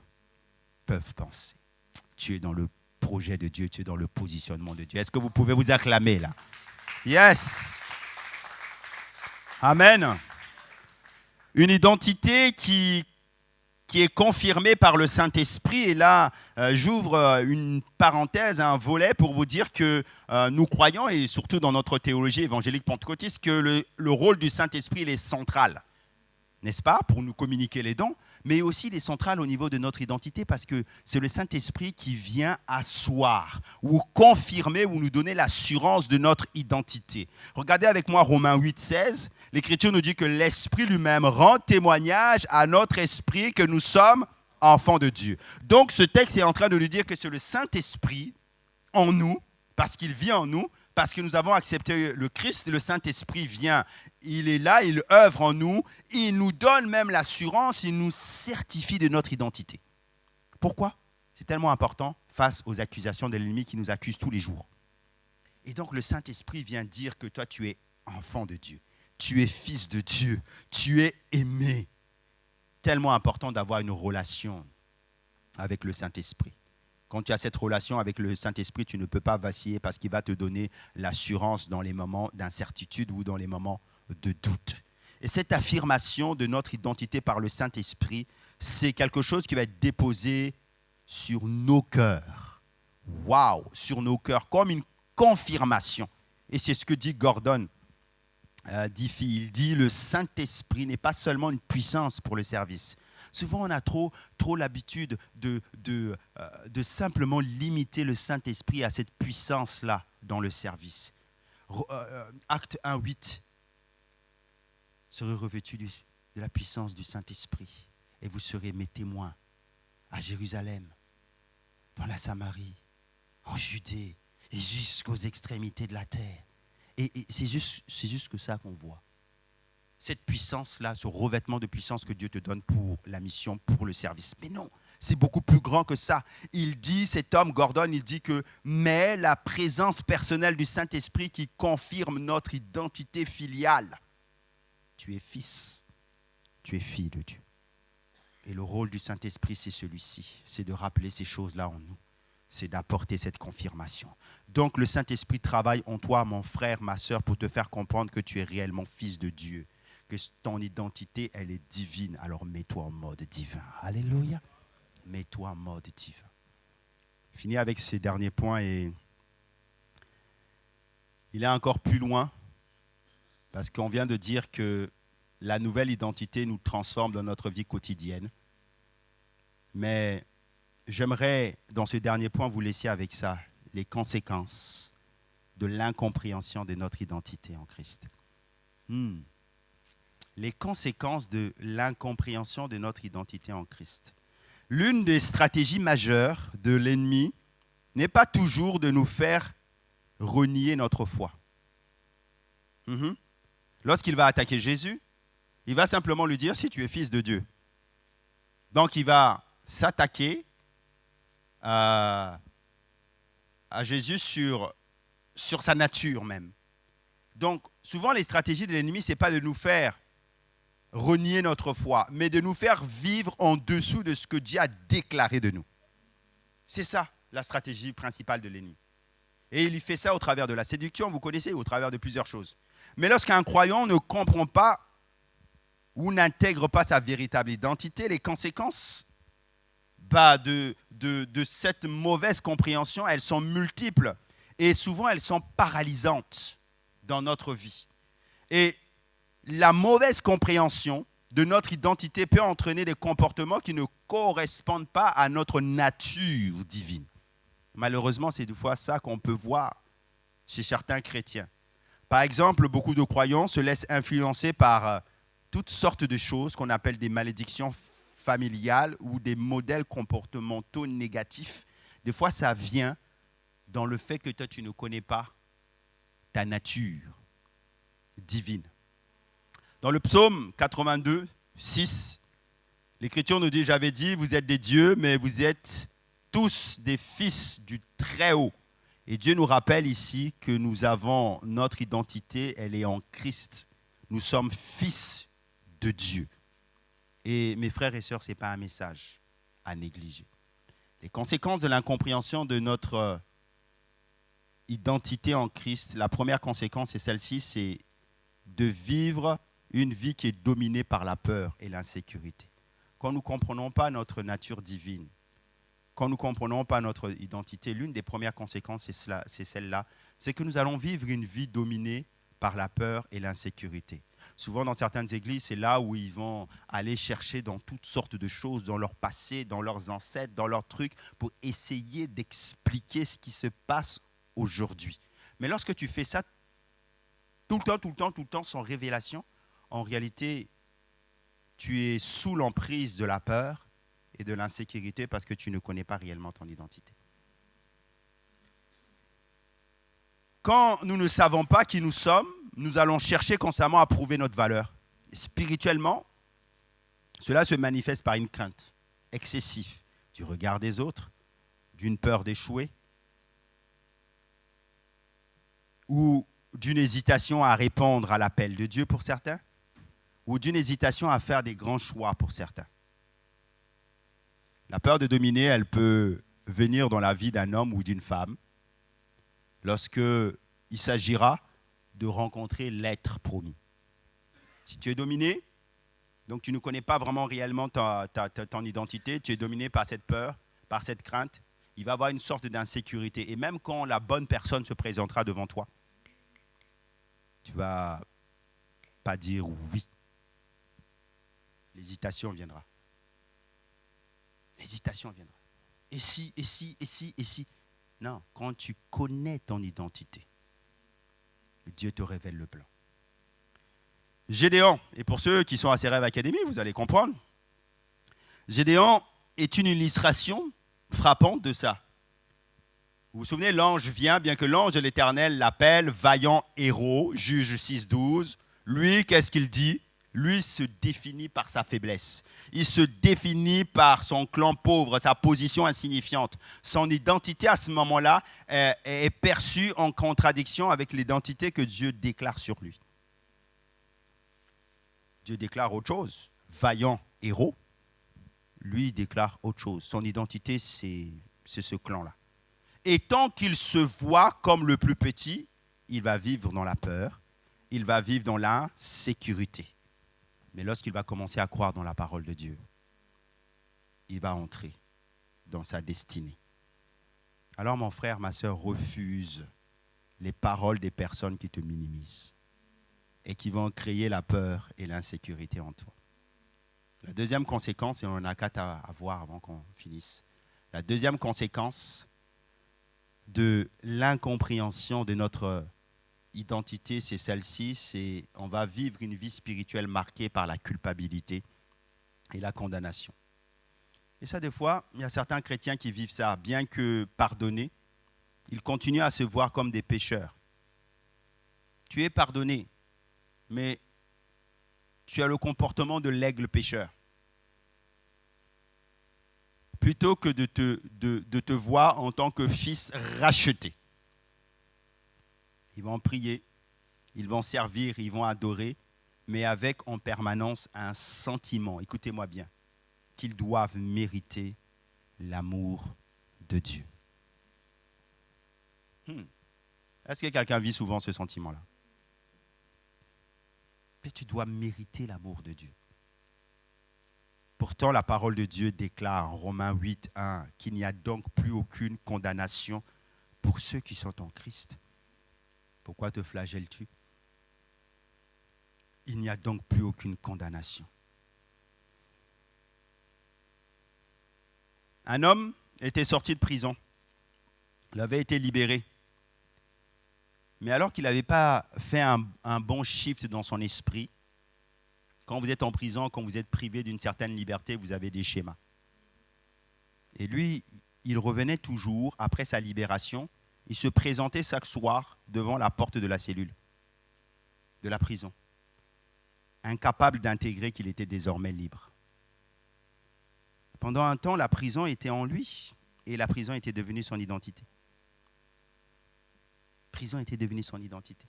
peuvent penser. Tu es dans le projet de Dieu, tu es dans le positionnement de Dieu. Est-ce que vous pouvez vous acclamer là? Yes! Amen. Une identité qui est confirmée par le Saint-Esprit. Et là, j'ouvre une parenthèse, un volet pour vous dire que nous croyons, et surtout dans notre théologie évangélique pentecôtiste, que le rôle du Saint-Esprit il est central. N'est-ce pas? Pour nous communiquer les dons, mais aussi il est central au niveau de notre identité parce que c'est le Saint-Esprit qui vient asseoir ou confirmer ou nous donner l'assurance de notre identité. Regardez avec moi Romains 8, 16. L'Écriture nous dit que l'Esprit lui-même rend témoignage à notre esprit que nous sommes enfants de Dieu. Donc ce texte est en train de nous dire que c'est le Saint-Esprit en nous, parce qu'il vit en nous, parce que nous avons accepté le Christ, le Saint-Esprit vient, il est là, il œuvre en nous, il nous donne même l'assurance, il nous certifie de notre identité. Pourquoi? C'est tellement important face aux accusations de l'ennemi qui nous accuse tous les jours. Et donc le Saint-Esprit vient dire que toi tu es enfant de Dieu, tu es fils de Dieu, tu es aimé. Tellement important d'avoir une relation avec le Saint-Esprit. Quand tu as cette relation avec le Saint-Esprit, tu ne peux pas vaciller parce qu'il va te donner l'assurance dans les moments d'incertitude ou dans les moments de doute. Et cette affirmation de notre identité par le Saint-Esprit, c'est quelque chose qui va être déposé sur nos cœurs. Waouh! Sur nos cœurs, comme une confirmation. Et c'est ce que dit Gordon Diffie. Il dit le Saint-Esprit n'est pas seulement une puissance pour le service. Souvent, on a trop l'habitude de simplement limiter le Saint-Esprit à cette puissance-là dans le service. Acte 1, 8. Serez revêtus de la puissance du Saint-Esprit et vous serez mes témoins à Jérusalem, dans la Samarie, en Judée et jusqu'aux extrémités de la terre. Et c'est juste que ça qu'on voit. Cette puissance-là, ce revêtement de puissance que Dieu te donne pour la mission, pour le service. Mais non, c'est beaucoup plus grand que ça. Il dit, cet homme, Gordon, il dit que « mais la présence personnelle du Saint-Esprit qui confirme notre identité filiale. » Tu es fils, tu es fille de Dieu. Et le rôle du Saint-Esprit, c'est celui-ci, c'est de rappeler ces choses-là en nous. C'est d'apporter cette confirmation. Donc le Saint-Esprit travaille en toi, mon frère, ma sœur, pour te faire comprendre que tu es réellement fils de Dieu. Que ton identité, elle est divine. Alors mets-toi en mode divin. Alléluia. Mets-toi en mode divin. Je finis avec ces derniers points et il est encore plus loin parce qu'on vient de dire que la nouvelle identité nous transforme dans notre vie quotidienne. Mais j'aimerais, dans ce dernier point, vous laisser avec ça, les conséquences de l'incompréhension de notre identité en Christ. Les conséquences de l'incompréhension de notre identité en Christ. L'une des stratégies majeures de l'ennemi n'est pas toujours de nous faire renier notre foi. Lorsqu'il va attaquer Jésus, il va simplement lui dire « si tu es fils de Dieu ». Donc il va s'attaquer à Jésus sur sa nature même. Donc souvent les stratégies de l'ennemi, ce n'est pas de nous faire renier notre foi, mais de nous faire vivre en dessous de ce que Dieu a déclaré de nous. C'est ça la stratégie principale de l'ennemi. Et il fait ça au travers de la séduction, vous connaissez, au travers de plusieurs choses. Mais lorsqu'un croyant ne comprend pas ou n'intègre pas sa véritable identité, les conséquences de cette mauvaise compréhension, elles sont multiples et souvent elles sont paralysantes dans notre vie. Et la mauvaise compréhension de notre identité peut entraîner des comportements qui ne correspondent pas à notre nature divine. Malheureusement, c'est des fois ça qu'on peut voir chez certains chrétiens. Par exemple, beaucoup de croyants se laissent influencer par toutes sortes de choses qu'on appelle des malédictions familiales ou des modèles comportementaux négatifs. Des fois, ça vient dans le fait que toi, tu ne connais pas ta nature divine. Dans le psaume 82, 6, l'Écriture nous dit, j'avais dit, vous êtes des dieux, mais vous êtes tous des fils du Très-Haut. Et Dieu nous rappelle ici que nous avons notre identité, elle est en Christ. Nous sommes fils de Dieu. Et mes frères et sœurs, ce n'est pas un message à négliger. Les conséquences de l'incompréhension de notre identité en Christ, la première conséquence est celle-ci, c'est de vivre une vie qui est dominée par la peur et l'insécurité. Quand nous ne comprenons pas notre nature divine, quand nous ne comprenons pas notre identité, l'une des premières conséquences, c'est celle-là, c'est que nous allons vivre une vie dominée par la peur et l'insécurité. Souvent, dans certaines églises, c'est là où ils vont aller chercher dans toutes sortes de choses, dans leur passé, dans leurs ancêtres, dans leurs trucs, pour essayer d'expliquer ce qui se passe aujourd'hui. Mais lorsque tu fais ça tout le temps, sans révélation, en réalité, tu es sous l'emprise de la peur et de l'insécurité parce que tu ne connais pas réellement ton identité. Quand nous ne savons pas qui nous sommes, nous allons chercher constamment à prouver notre valeur. Spirituellement, cela se manifeste par une crainte excessive du regard des autres, d'une peur d'échouer ou d'une hésitation à répondre à l'appel de Dieu pour certains, ou d'une hésitation à faire des grands choix pour certains. La peur de dominer, elle peut venir dans la vie d'un homme ou d'une femme lorsqu'il s'agira de rencontrer l'être promis. Si tu es dominé, donc tu ne connais pas vraiment réellement ton identité, tu es dominé par cette peur, par cette crainte, il va y avoir une sorte d'insécurité. Et même quand la bonne personne se présentera devant toi, tu ne vas pas dire oui. L'hésitation viendra. L'hésitation viendra. Et si. Non, quand tu connais ton identité, Dieu te révèle le plan. Gédéon, et pour ceux qui sont à Rêve Academy, vous allez comprendre. Gédéon est une illustration frappante de ça. Vous vous souvenez, l'ange vient, bien que l'ange de l'Éternel l'appelle vaillant héros, Juge 6.12. Lui, qu'est-ce qu'il dit? Lui se définit par sa faiblesse. Il se définit par son clan pauvre, sa position insignifiante. Son identité à ce moment-là est perçue en contradiction avec l'identité que Dieu déclare sur lui. Dieu déclare autre chose. Vaillant héros, lui déclare autre chose. Son identité, c'est ce clan-là. Et tant qu'il se voit comme le plus petit, il va vivre dans la peur, il va vivre dans l'insécurité. Mais lorsqu'il va commencer à croire dans la parole de Dieu, il va entrer dans sa destinée. Alors mon frère, ma soeur, refuse les paroles des personnes qui te minimisent et qui vont créer la peur et l'insécurité en toi. La deuxième conséquence, et on en a quatre à voir avant qu'on finisse, la deuxième conséquence de l'incompréhension de notre identité, c'est celle-ci, c'est on va vivre une vie spirituelle marquée par la culpabilité et la condamnation. Et ça, des fois, il y a certains chrétiens qui vivent ça, bien que pardonnés, ils continuent à se voir comme des pécheurs. Tu es pardonné, mais tu as le comportement de l'aigle pécheur. Plutôt que de te voir en tant que fils racheté. Ils vont prier, ils vont servir, ils vont adorer, mais avec en permanence un sentiment, écoutez-moi bien, qu'ils doivent mériter l'amour de Dieu. Est-ce que quelqu'un vit souvent ce sentiment-là? Mais tu dois mériter l'amour de Dieu. Pourtant, la parole de Dieu déclare en Romains 8, 1 qu'il n'y a donc plus aucune condamnation pour ceux qui sont en Christ. Pourquoi te flagelles-tu? Il n'y a donc plus aucune condamnation. Un homme était sorti de prison. Il avait été libéré. Mais alors qu'il n'avait pas fait un bon shift dans son esprit, quand vous êtes en prison, quand vous êtes privé d'une certaine liberté, vous avez des schémas. Et lui, il revenait toujours, après sa libération, il se présentait chaque soir devant la porte de la cellule, de la prison, incapable d'intégrer qu'il était désormais libre. Pendant un temps, la prison était en lui et la prison était devenue son identité. Prison était devenue son identité.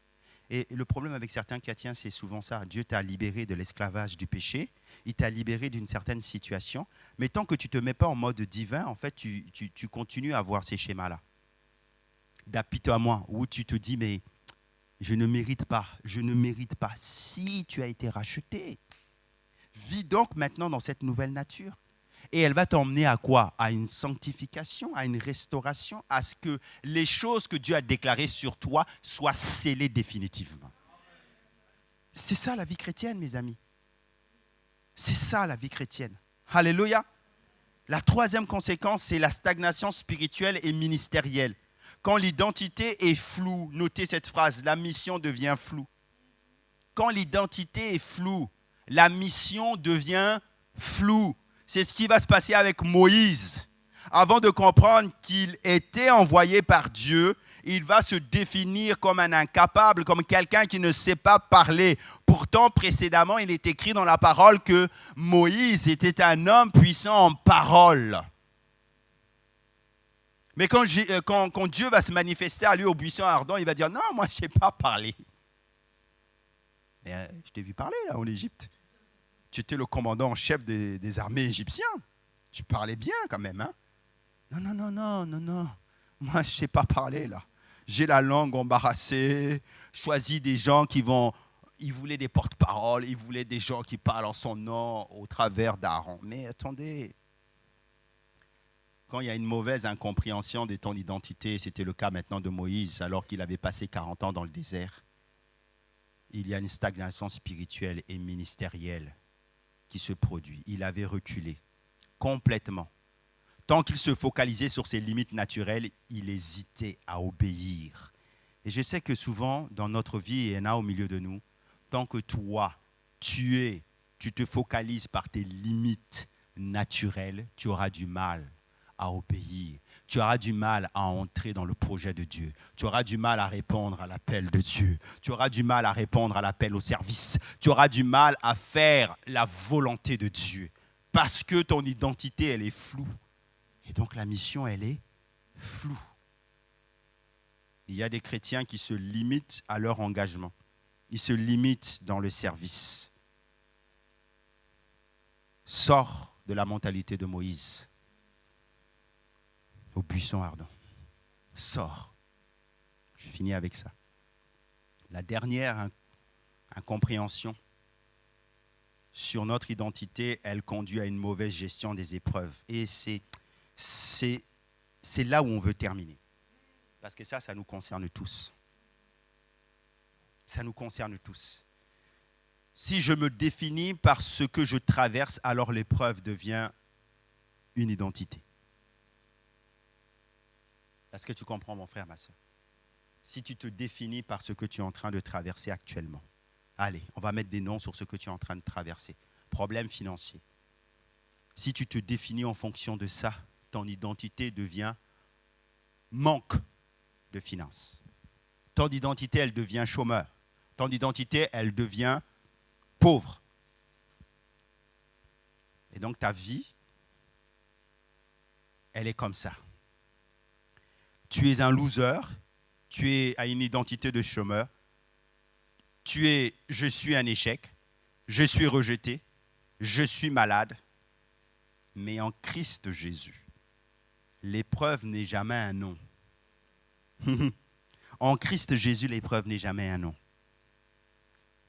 Et le problème avec certains chrétiens, c'est souvent ça. Dieu t'a libéré de l'esclavage du péché, il t'a libéré d'une certaine situation, mais tant que tu ne te mets pas en mode divin, en fait, tu continues à avoir ces schémas-là. D'apitoiement, où tu te dis, mais je ne mérite pas, je ne mérite pas. Si tu as été racheté, vis donc maintenant dans cette nouvelle nature. Et elle va t'emmener à quoi? À une sanctification, à une restauration, à ce que les choses que Dieu a déclarées sur toi soient scellées définitivement. C'est ça la vie chrétienne, mes amis. C'est ça la vie chrétienne. Alléluia. La troisième conséquence, c'est la stagnation spirituelle et ministérielle. Quand l'identité est floue, notez cette phrase, la mission devient floue. Quand l'identité est floue, la mission devient floue. C'est ce qui va se passer avec Moïse. Avant de comprendre qu'il était envoyé par Dieu, il va se définir comme un incapable, comme quelqu'un qui ne sait pas parler. Pourtant, précédemment, il est écrit dans la parole que Moïse était un homme puissant en parole. Mais quand Dieu va se manifester à lui au buisson ardent, il va dire « Non, moi, je ne sais pas parler. » Mais je t'ai vu parler là en Égypte. Tu étais le commandant en chef des armées égyptiennes. Tu parlais bien quand même. Hein? Non. Moi, je ne sais pas parler là. J'ai la langue embarrassée. Choisis des gens qui vont... Il voulait des porte-paroles. Il voulait des gens qui parlent en son nom au travers d'Aaron. Mais attendez. Quand il y a une mauvaise incompréhension de ton identité, c'était le cas maintenant de Moïse, alors qu'il avait passé 40 ans dans le désert, il y a une stagnation spirituelle et ministérielle qui se produit. Il avait reculé complètement. Tant qu'il se focalisait sur ses limites naturelles, il hésitait à obéir. Et je sais que souvent, dans notre vie, il y en a au milieu de nous, tant que toi, tu te focalises par tes limites naturelles, tu auras du mal à obéir. Tu auras du mal à entrer dans le projet de Dieu. Tu auras du mal à répondre à l'appel de Dieu. Tu auras du mal à répondre à l'appel au service. Tu auras du mal à faire la volonté de Dieu parce que ton identité, elle est floue. Et donc la mission, elle est floue. Il y a des chrétiens qui se limitent à leur engagement. Ils se limitent dans le service. Sors de la mentalité de Moïse. Au buisson ardent. Sors. Je finis avec ça. La dernière incompréhension sur notre identité, elle conduit à une mauvaise gestion des épreuves. Et c'est là où on veut terminer. Parce que ça nous concerne tous. Ça nous concerne tous. Si je me définis par ce que je traverse, alors l'épreuve devient une identité. Est-ce que tu comprends, mon frère, ma soeur? Si tu te définis par ce que tu es en train de traverser actuellement, allez, on va mettre des noms sur ce que tu es en train de traverser. Problème financier. Si tu te définis en fonction de ça, ton identité devient manque de finances. Ton identité, elle devient chômeur. Ton identité, elle devient pauvre. Et donc ta vie, elle est comme ça. Tu es un loser, tu as une identité de chômeur, je suis un échec, je suis rejeté, je suis malade. Mais en Christ Jésus, l'épreuve n'est jamais un non. En Christ Jésus, l'épreuve n'est jamais un non.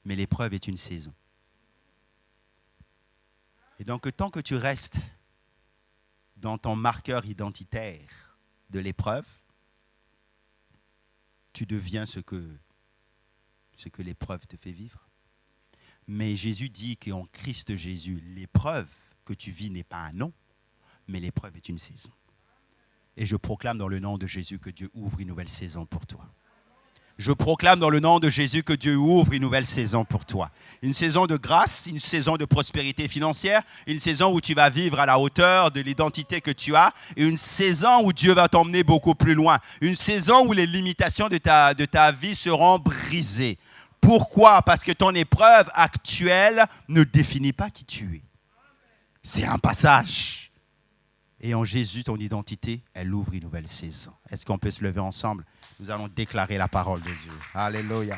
Mais l'épreuve est une saison. Et donc, tant que tu restes dans ton marqueur identitaire de l'épreuve, tu deviens ce que l'épreuve te fait vivre. Mais Jésus dit qu'en Christ Jésus, l'épreuve que tu vis n'est pas un nom, mais l'épreuve est une saison. Et je proclame dans le nom de Jésus que Dieu ouvre une nouvelle saison pour toi. Je proclame dans le nom de Jésus que Dieu ouvre une nouvelle saison pour toi. Une saison de grâce, une saison de prospérité financière, une saison où tu vas vivre à la hauteur de l'identité que tu as, et une saison où Dieu va t'emmener beaucoup plus loin. Une saison où les limitations de ta vie seront brisées. Pourquoi? Parce que ton épreuve actuelle ne définit pas qui tu es. C'est un passage. Et en Jésus, ton identité, elle ouvre une nouvelle saison. Est-ce qu'on peut se lever ensemble? Nous allons déclarer la parole de Dieu. Alléluia.